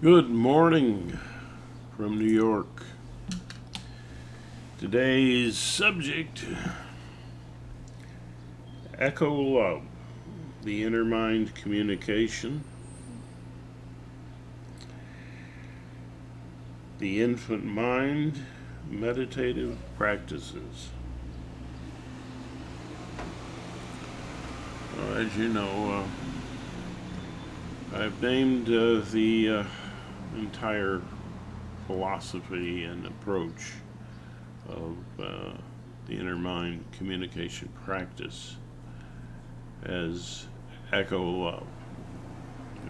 Good morning from New York. Today's subject, Echo Love, the inner mind communication, the infant mind, meditative practices. As you know, I've named the entire philosophy and approach of the inner mind communication practice as Echo Love,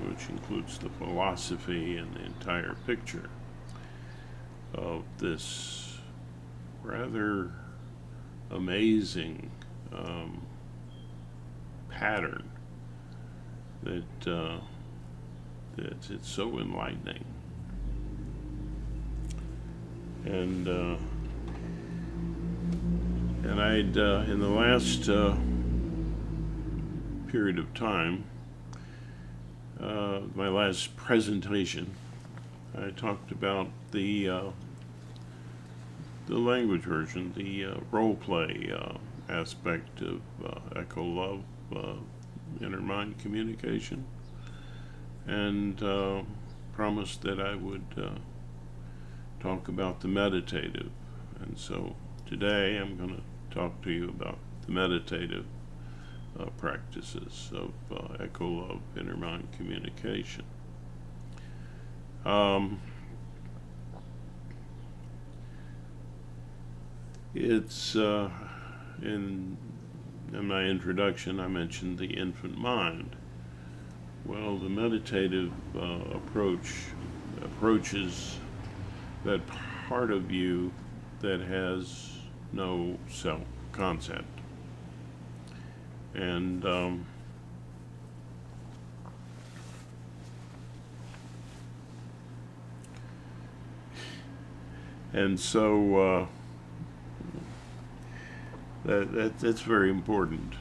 which includes the philosophy and the entire picture of this rather amazing pattern that it's so enlightening. And I'd in the last period of time, my last presentation, I talked about the language version, the role play aspect of Echo Love, inner mind communication, and promised that I would talk about the meditative. And so today I'm going to talk to you about the meditative practices of Echo Love, inner mind communication. It's in my introduction, I mentioned the infant mind. Well, the meditative approaches that part of you that has no self-concept. And so that's very important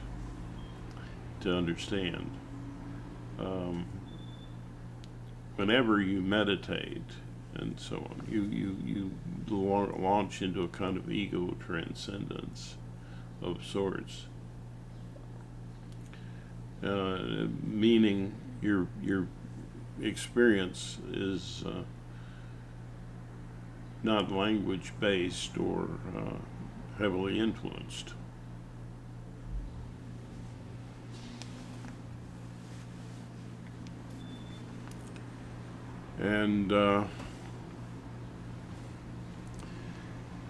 to understand. Whenever you meditate and so on, you launch into a kind of ego transcendence of sorts, meaning your experience is not language based or heavily influenced. And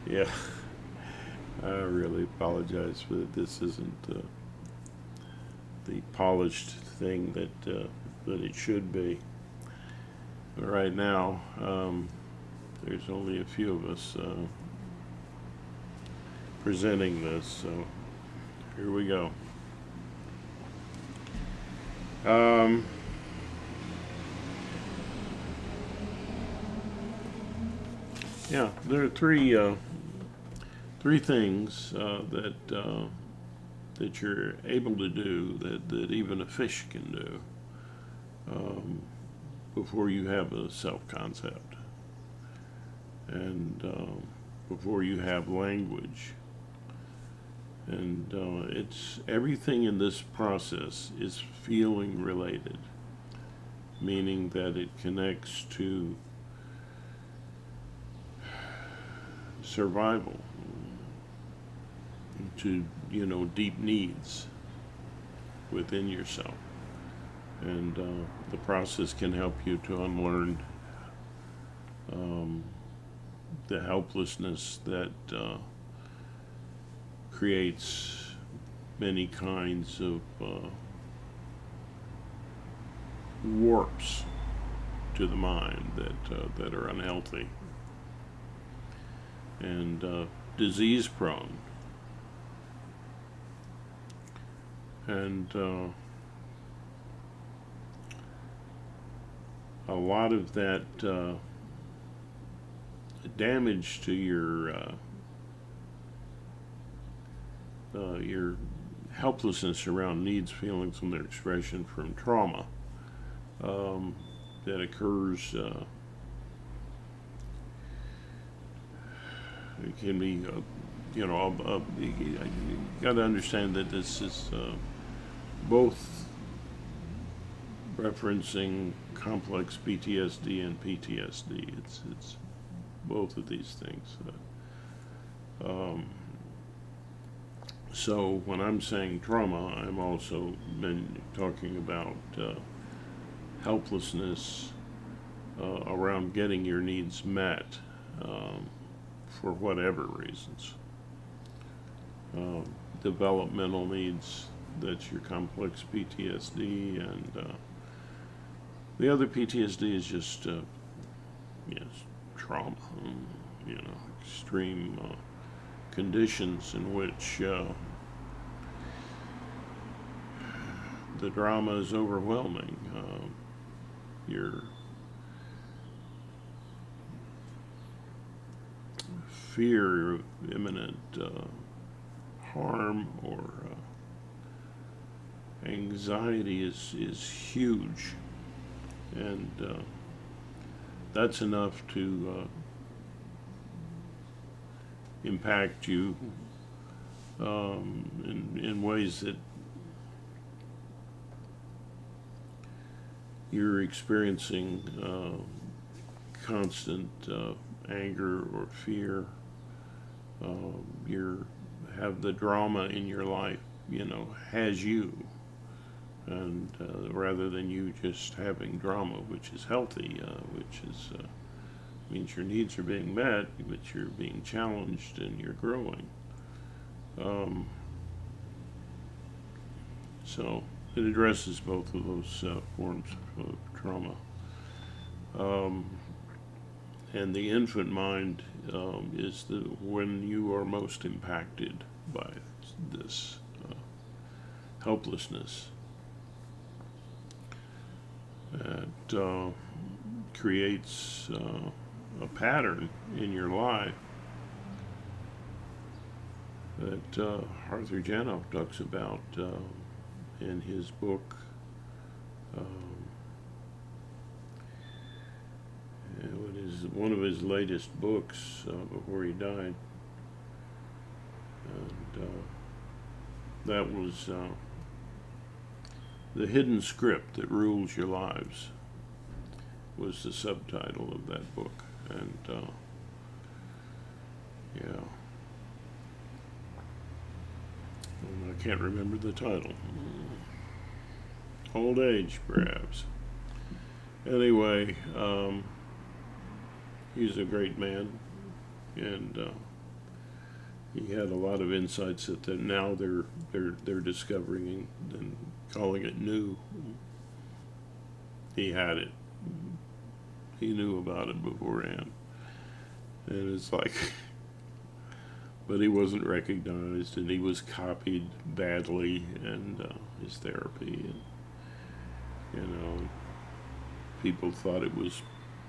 yeah, I really apologize for that. This isn't the polished thing that it should be. But right now, there's only a few of us presenting this, so here we go. Yeah, there are three things that you're able to do that even a fish can do before you have a self-concept and before you have language. And it's everything in this process is feeling related, meaning that it connects to survival, to deep needs within yourself. And the process can help you to unlearn the helplessness that creates many kinds of warps to the mind that are unhealthy and disease prone. And a lot of that damage to your helplessness around needs, feelings, and their expression from trauma that occurs. It can be, you got to understand that this is both referencing complex PTSD and PTSD. It's both of these things. So when I'm saying trauma, I'm also been talking about helplessness around getting your needs met for whatever reasons. Developmental needs, that's your complex PTSD, and the other PTSD is just yes, trauma, extreme conditions in which the drama is overwhelming. Your fear of imminent harm or anxiety is huge, and that's enough to impact you in ways that you're experiencing constant anger or fear. You have the drama in your life, has you, and rather than you just having drama, which is healthy, which is means your needs are being met, but you're being challenged and you're growing. So it addresses both of those forms of trauma. And the infant mind is when you are most impacted by this helplessness. It creates a pattern in your life that Arthur Janoff talks about in his book. It is one of his latest books before he died, and that was The Hidden Script That Rules Your Lives was the subtitle of that book. And I can't remember the title. Old age, perhaps. Anyway, he's a great man, and he had a lot of insights that now they're discovering and calling it new. He had it. He knew about it beforehand, and it's like, but he wasn't recognized, and he was copied badly, and his therapy, and people thought it was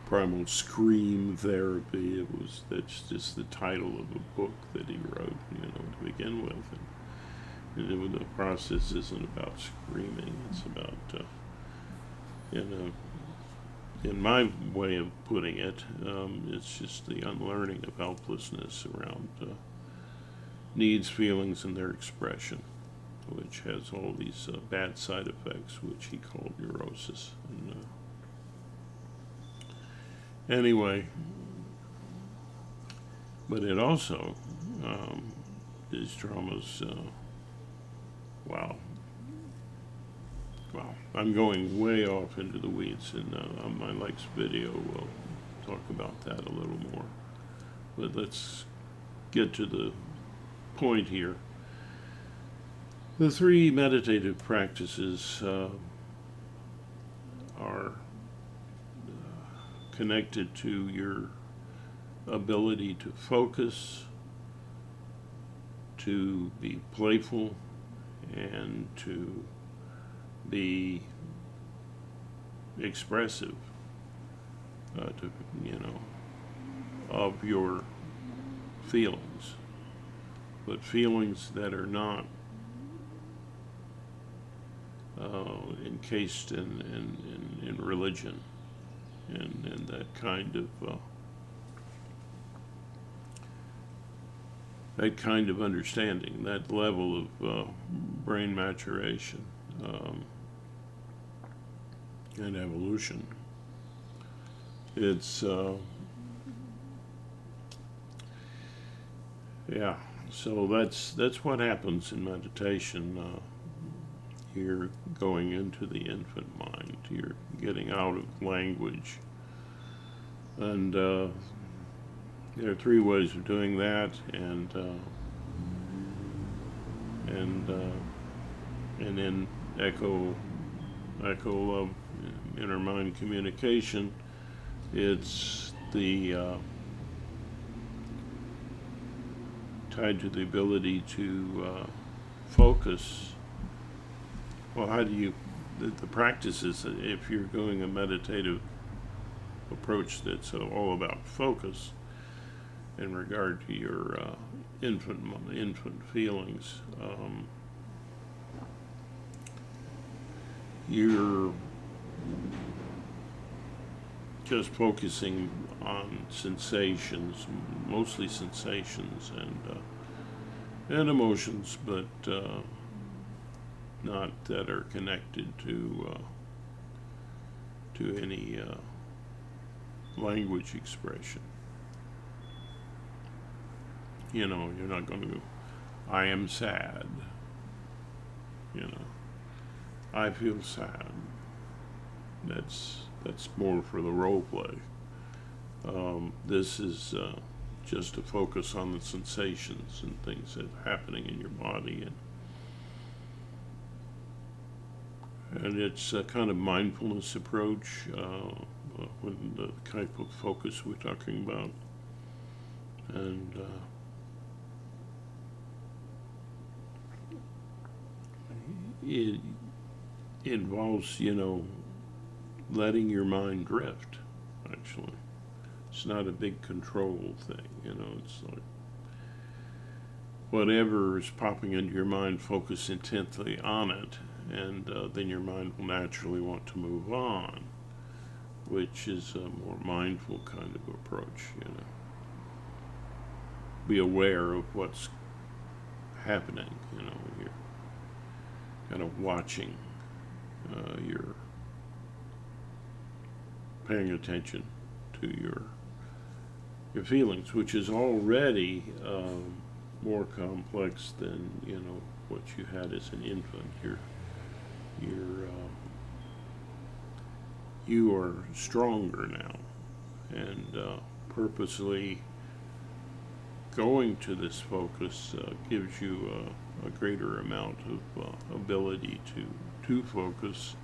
primal scream therapy. That's just the title of a book that he wrote, to begin with, and the process isn't about screaming. It's about, in my way of putting it, it's just the unlearning of helplessness around needs, feelings, and their expression, which has all these bad side effects, which he called neurosis. And anyway, but it also, these traumas, wow. Well, I'm going way off into the weeds, and on my next video we'll talk about that a little more. But let's get to the point here. The three meditative practices are connected to your ability to focus, to be playful, and to be expressive, of your feelings, but feelings that are not encased in religion, and that kind of understanding, that level of brain maturation and evolution. It's yeah. So that's what happens in meditation. You're going into the infant mind. You're getting out of language, and there are three ways of doing that, and in echo love, inner mind communication. It's the tied to the ability to focus. Well, how do you? The practice is, if you're going a meditative approach that's all about focus in regard to your infant feelings, you're just focusing on sensations, mostly sensations and emotions, but not that are connected to any language expression. You know, you're not going to go, I am sad. You know, I feel sad. That's more for the role play. This is just to focus on the sensations and things that are happening in your body, and it's a kind of mindfulness approach when the type of focus we're talking about, and it involves, letting your mind drift. Actually, it's not a big control thing. It's like whatever is popping into your mind, focus intently on it, and then your mind will naturally want to move on, which is a more mindful kind of approach. Be aware of what's happening. You're kind of watching. You're paying attention to your feelings, which is already more complex than what you had as an infant. You are stronger now, and purposely going to this focus gives you a greater amount of ability to focus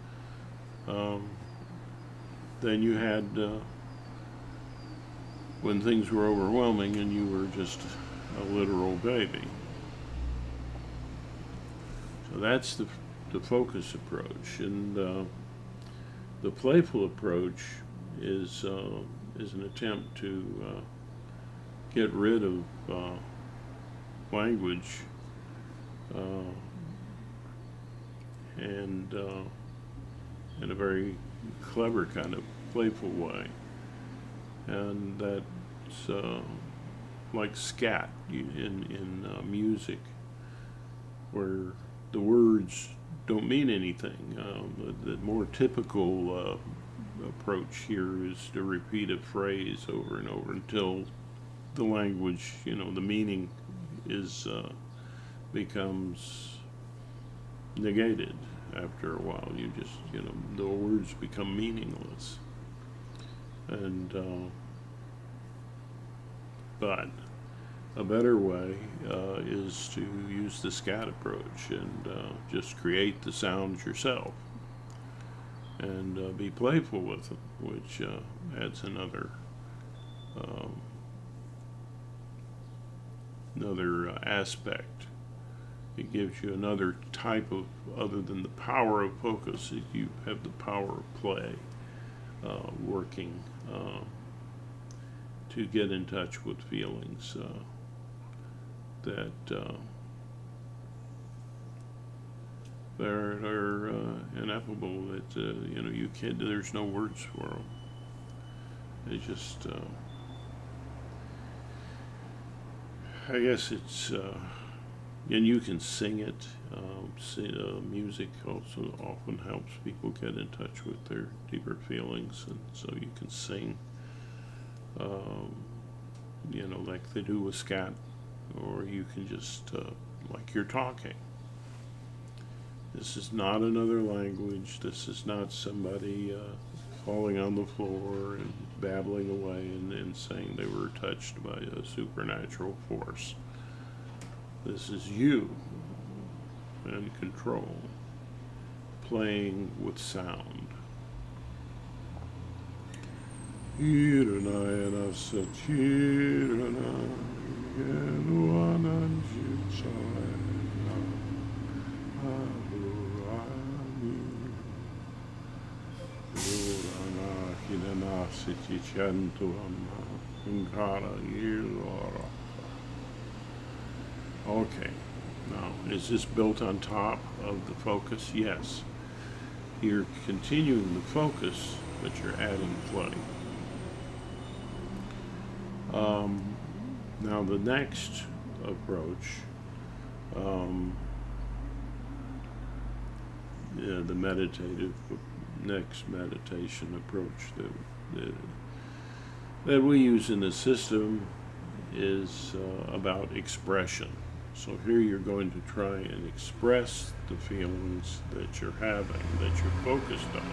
than you had when things were overwhelming and you were just a literal baby. So that's the focus approach, and the playful approach is an attempt to get rid of language and in a very clever kind of playful way, and that's like scat in music, where the words don't mean anything. The more typical approach here is to repeat a phrase over and over until the language, the meaning is becomes negated. After a while, you just, the words become meaningless. And but a better way is to use the scat approach and just create the sounds yourself and be playful with them, which adds another aspect. It gives you another type of, other than the power of focus, you have the power of play working to get in touch with feelings that are ineffable. That you can't. There's no words for them. It just, I guess it's, and you can sing it. Music also often helps people get in touch with their deeper feelings, and so you can sing, um, like they do with scat, or you can just, like you're talking. This is not another language. This is not somebody falling on the floor and babbling away and saying they were touched by a supernatural force. This is you in control, playing with sound. Okay, now is this built on top of the focus? Yes. You're continuing the focus, but you're adding play. Now the next approach, the next meditation approach that we use in the system is about expression. So here you're going to try and express the feelings that you're having, that you're focused on.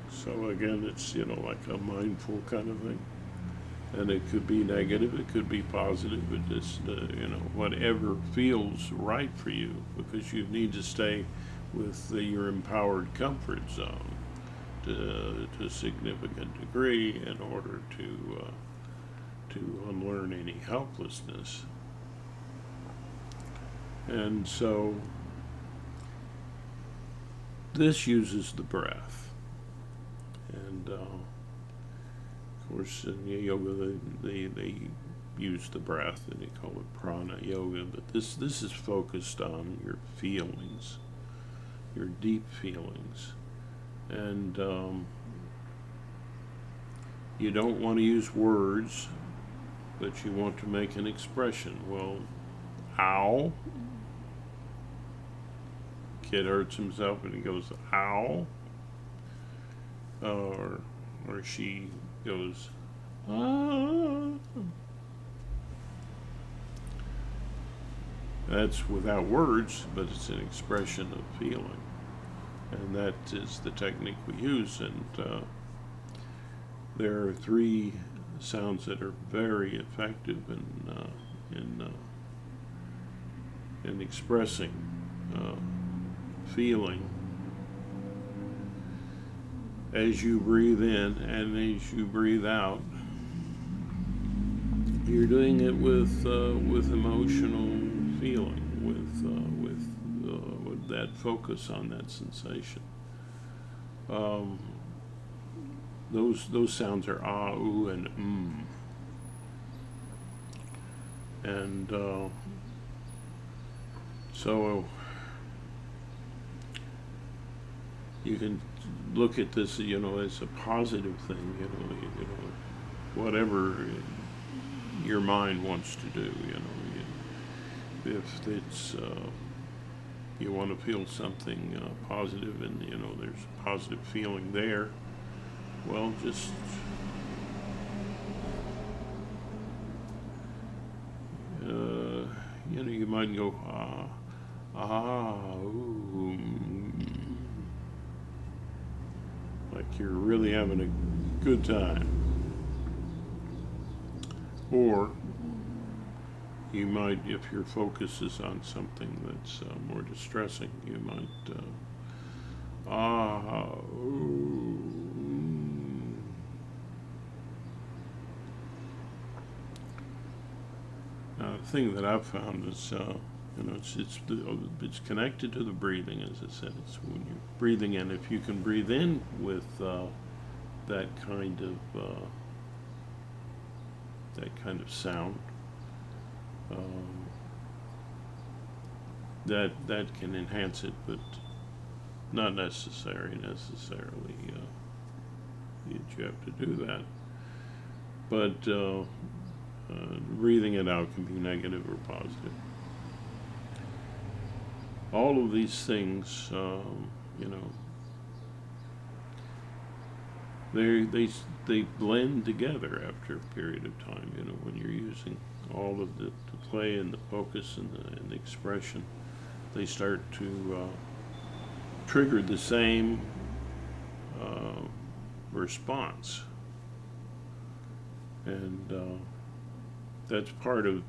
So again, it's, like a mindful kind of thing. And it could be negative, it could be positive, but just, whatever feels right for you, because you need to stay with your empowered comfort zone to a significant degree in order to unlearn any helplessness. And so this uses the breath. And of course in yoga they use the breath and they call it prana yoga, but this is focused on your feelings, your deep feelings. And you don't want to use words, but you want to make an expression. Well, ow. Kid hurts himself and he goes, ow. Or she goes, ah. That's without words, but it's an expression of feeling. And that is the technique we use. And there are 3 sounds that are very effective in expressing feeling as you breathe in and as you breathe out. You're doing it with emotional feeling, with that focus on that sensation. Those sounds are ah, ooh, and and so you can look at this, as a positive thing, whatever your mind wants to do, if it's you want to feel something positive, and there's a positive feeling there, well, just you might go ooh, like you're really having a good time. Or you might, if your focus is on something that's more distressing, you might ooh. Now, the thing that I've found is, it's connected to the breathing, as I said. It's when you're breathing in. If you can breathe in with that kind of sound, that can enhance it, but not necessarily you have to do that. But breathing it out can be negative or positive. All of these things, you know, they blend together after a period of time. You know, when you're using all of the play and the focus and the expression, they start to trigger the same response, and that's part of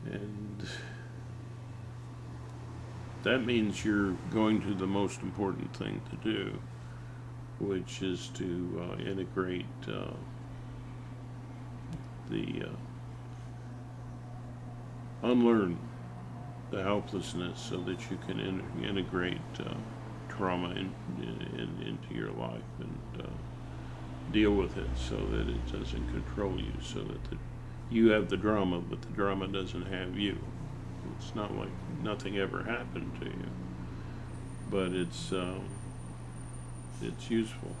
and that means you're going to the most important thing to do, which is to integrate the unlearn the helplessness so that you can integrate trauma into your life and deal with it so that it doesn't control you, so that you have the drama, but the drama doesn't have you. It's not like nothing ever happened to you, but it's useful.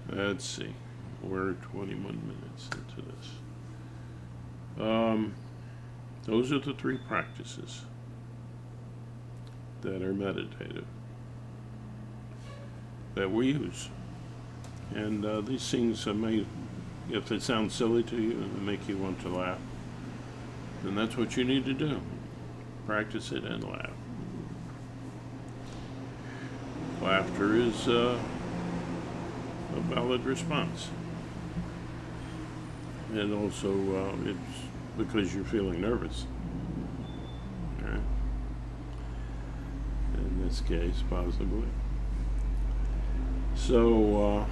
Let's see, we're 21 minutes into this. Those are the three practices that are meditative that we use. And these things may, if they sound silly to you and make you want to laugh, then that's what you need to do. Practice it and laugh. Laughter is a valid response. And also, it's because you're feeling nervous. Right? In this case, possibly. So,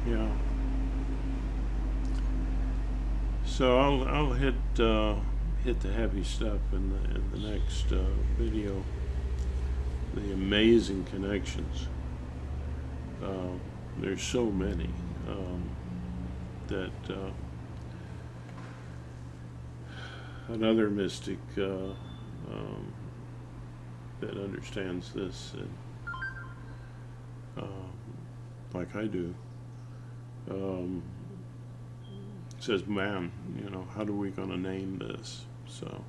yeah. So I'll hit the heavy stuff in the next video. The amazing connections. There's so many that another mystic that understands this, like I do, says, "Man, you know, how are we going to name this?" So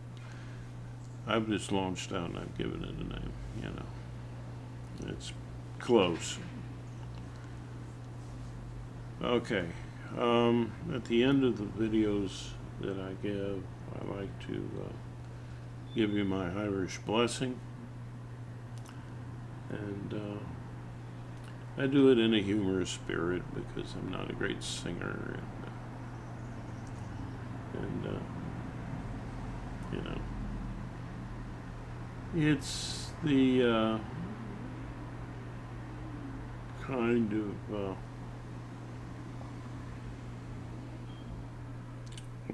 I've just launched out and I've given it a name. You know, it's close. Okay. At the end of the videos that I give, I like to give you my Irish blessing, and I do it in a humorous spirit because I'm not a great singer, and you know, it's the kind of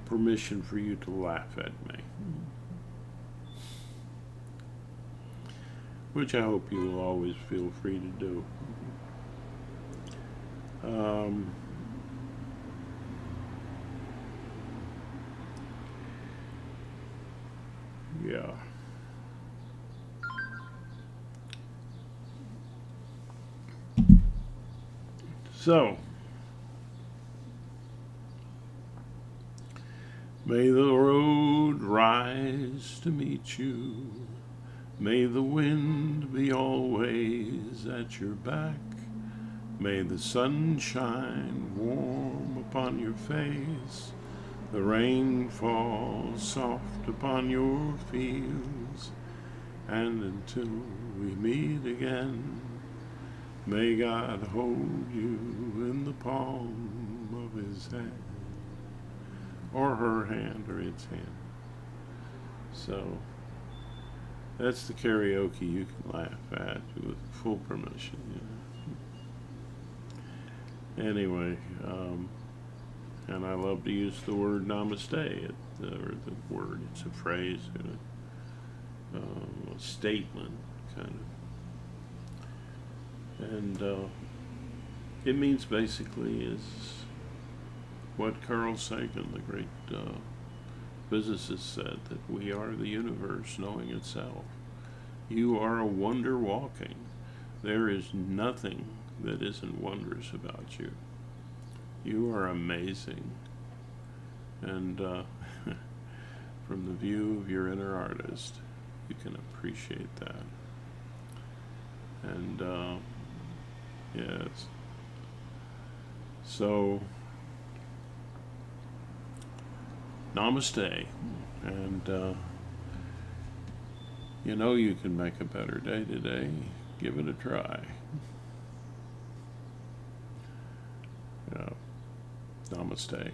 permission for you to laugh at me, which I hope you will always feel free to do. Yeah. So, may the road rise to meet you. May the wind be always at your back. May the sun shine warm upon your face. The rain fall soft upon your fields. And until we meet again, may God hold you in the palm of his hand. Or her hand, or its hand. So, that's the karaoke you can laugh at with full permission, you know. Anyway, and I love to use the word namaste, or the word, it's a phrase, a statement, kind of. And it means basically is what Carl Sagan, the great physicists said that we are the universe knowing itself. You are a wonder walking. There is nothing that isn't wondrous about you. You are amazing. And from the view of your inner artist, you can appreciate that. And yes. So, namaste. And you know you can make a better day today. Give it a try. Yeah. Namaste.